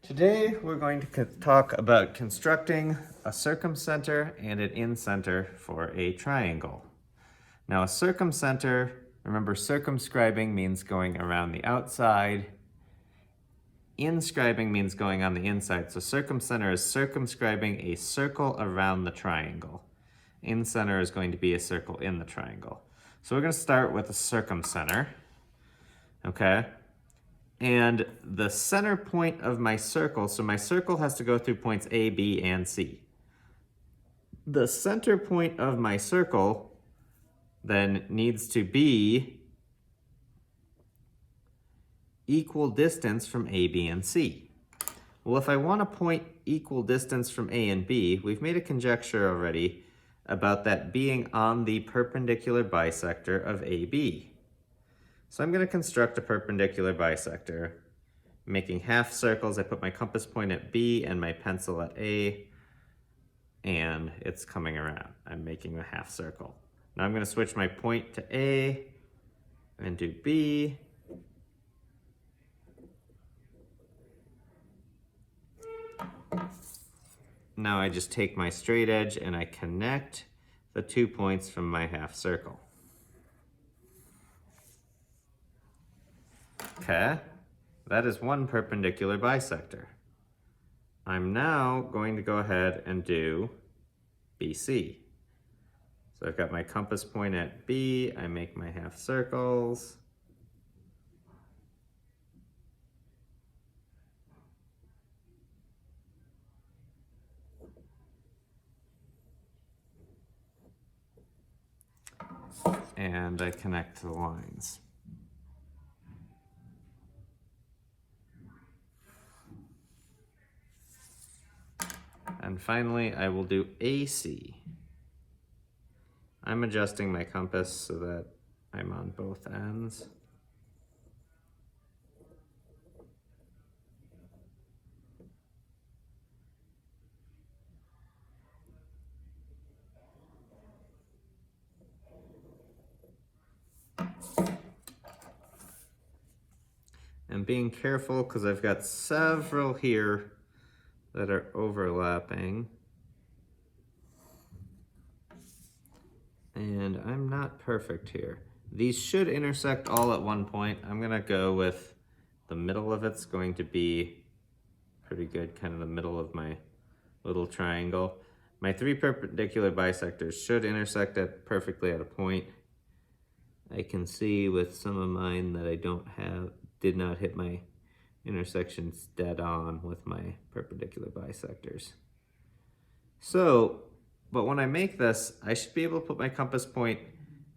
Today we're going to talk about constructing a circumcenter and an incenter for a triangle. Now a circumcenter, remember circumscribing means going around the outside. Inscribing means going on the inside. So circumcenter is circumscribing a circle around the triangle. Incenter is going to be a circle in the triangle. So we're going to start with a circumcenter, okay? And the center point of my circle, so my circle has to go through points A, B, and C. The center point of my circle then needs to be equal distance from A, B, and C. Well, if I want a point equal distance from A and B, we've made a conjecture already about that being on the perpendicular bisector of AB. So I'm going to construct a perpendicular bisector, making half circles. I put my compass point at B and my pencil at A, and it's coming around. I'm making a half circle. Now I'm going to switch my point to A and do B. Now I just take my straight edge and I connect the 2 points from my half circle. Okay, that is one perpendicular bisector. I'm now going to go ahead and do BC. So I've got my compass point at B, I make my half circles. And I connect the lines. And finally, I will do AC. I'm adjusting my compass so that I'm on both ends. And being careful because I've got several here that are overlapping. And I'm not perfect here. These should intersect all at one point. I'm gonna go with the middle of it's going to be pretty good, kind of the middle of my little triangle. My three perpendicular bisectors should intersect perfectly at a point. I can see with some of mine that I did not hit my intersections dead on with my perpendicular bisectors. So, but when I make this, I should be able to put my compass point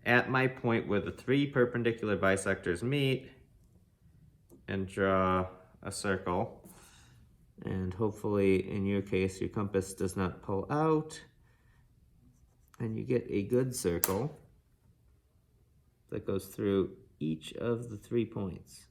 at my point where the three perpendicular bisectors meet and draw a circle. And hopefully, in your case, your compass does not pull out and you get a good circle that goes through each of the 3 points.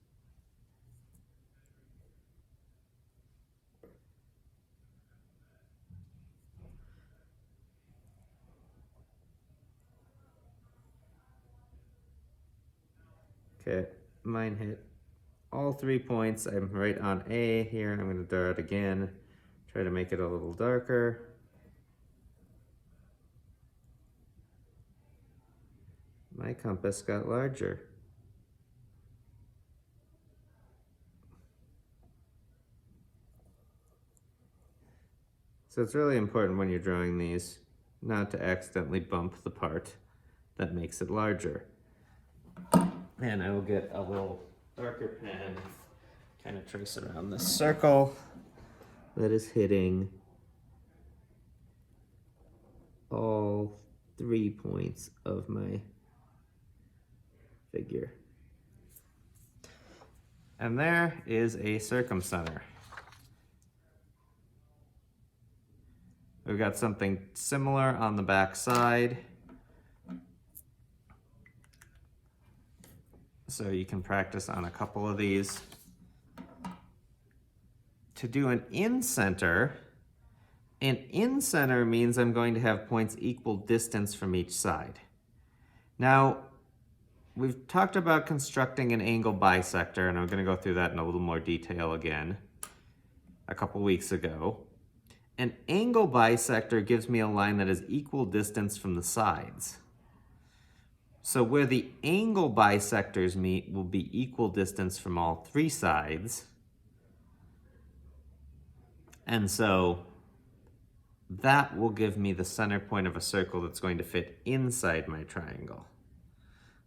Okay, mine hit all 3 points. I'm right on A here, and I'm going to draw it again. Try to make it a little darker. My compass got larger. So it's really important when you're drawing these not to accidentally bump the part that makes it larger. And I will get a little darker pen, kind of trace around this circle that is hitting all 3 points of my figure. And there is a circumcenter. We've got something similar on the back side. So you can practice on a couple of these. To do an incenter means I'm going to have points equal distance from each side. Now, we've talked about constructing an angle bisector, and I'm going to go through that in a little more detail again. a couple weeks ago. An angle bisector gives me a line that is equal distance from the sides. So where the angle bisectors meet will be equal distance from all three sides. And so that will give me the center point of a circle that's going to fit inside my triangle.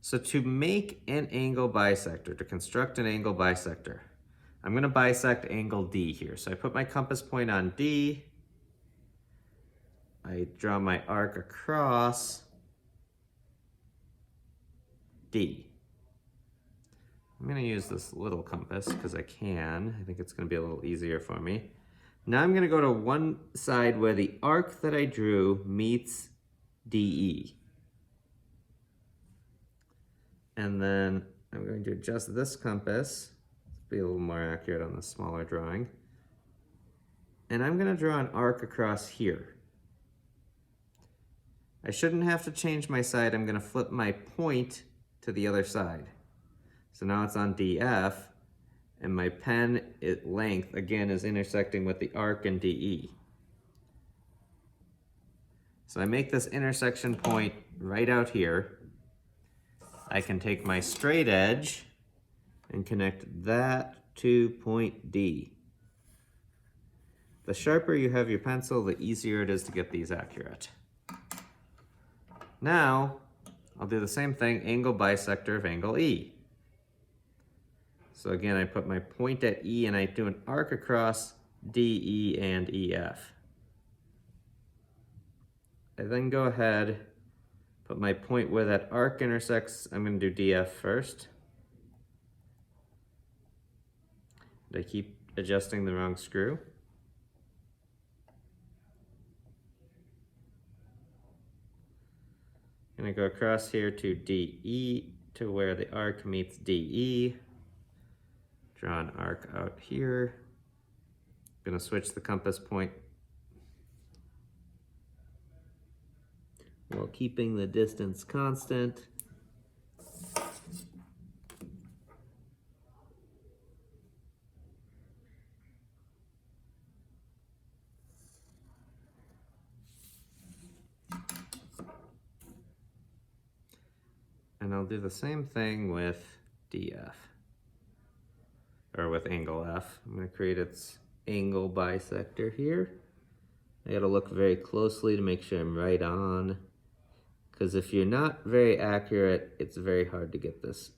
So to make an angle bisector, to construct an angle bisector, I'm going to bisect angle D here. So I put my compass point on D. I draw my arc across D. I'm going to use this little compass because I can. I think it's going to be a little easier for me. Now I'm going to go to one side where the arc that I drew meets DE. And then I'm going to adjust this compass to be a little more accurate on the smaller drawing. And I'm going to draw an arc across here. I shouldn't have to change my side. I'm going to flip my point to the other side. So now it's on DF, and my pen length, again, is intersecting with the arc in DE. So I make this intersection point right out here. I can take my straight edge and connect that to point D. The sharper you have your pencil, the easier it is to get these accurate. Now, I'll do the same thing, angle bisector of angle E. So again, I put my point at E and I do an arc across DE and EF. I then go ahead, put my point where that arc intersects. I'm going to do DF first. Did I keep adjusting the wrong screw? I'm going to go across here to DE to where the arc meets DE. Draw an arc out here. I'm going to switch the compass point while keeping the distance constant. And I'll do the same thing with DF, or with angle F. I'm going to create its angle bisector here. I got to look very closely to make sure I'm right on, because if you're not very accurate, it's very hard to get this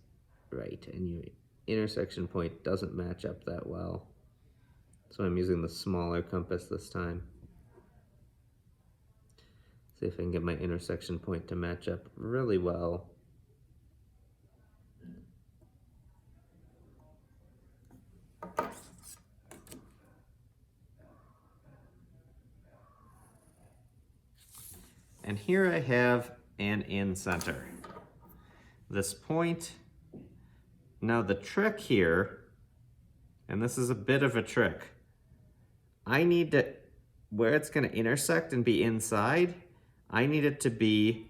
right, and your intersection point doesn't match up that well. So I'm using the smaller compass this time. See if I can get my intersection point to match up really well. And here I have an incenter. This point, now the trick here, and this is a bit of a trick, I need to, where it's going to intersect and be inside, I need it to be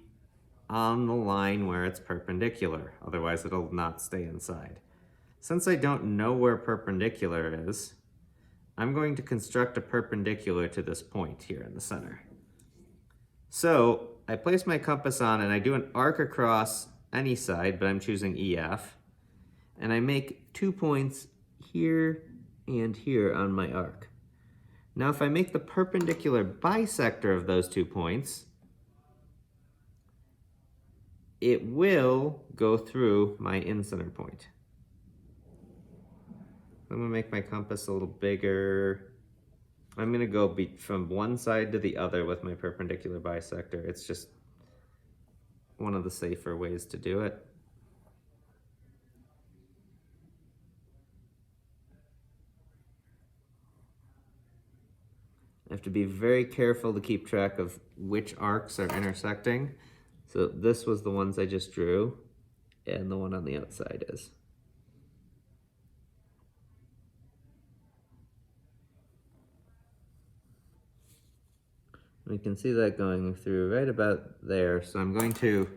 on the line where it's perpendicular, otherwise it'll not stay inside. Since I don't know where perpendicular is, I'm going to construct a perpendicular to this point here in the center. So I place my compass on and I do an arc across any side, but I'm choosing EF. And I make 2 points here and here on my arc. Now if I make the perpendicular bisector of those 2 points, it will go through my incenter point. I'm going to make my compass a little bigger. I'm going to go from one side to the other with my perpendicular bisector. It's just one of the safer ways to do it. I have to be very careful to keep track of which arcs are intersecting. So this was the ones I just drew, and the one on the outside is. We can see that going through right about there. So I'm going to,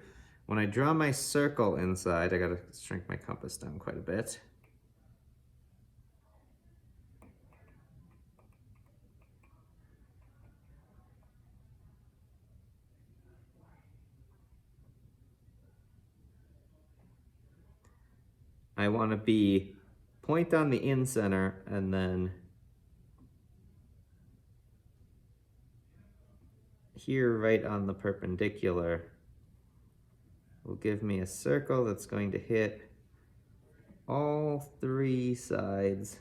when I draw my circle inside, I gotta shrink my compass down quite a bit. I want to be point on the incenter and then here right on the perpendicular will give me a circle that's going to hit all three sides.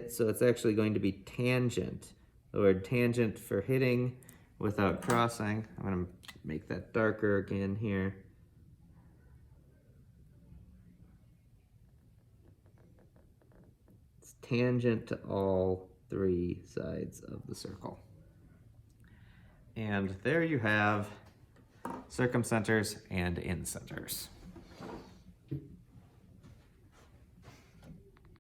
So it's actually going to be tangent. The word tangent for hitting without crossing. I'm going to make that darker again here. It's tangent to all three sides of the circle. And there you have circumcenters and incenters.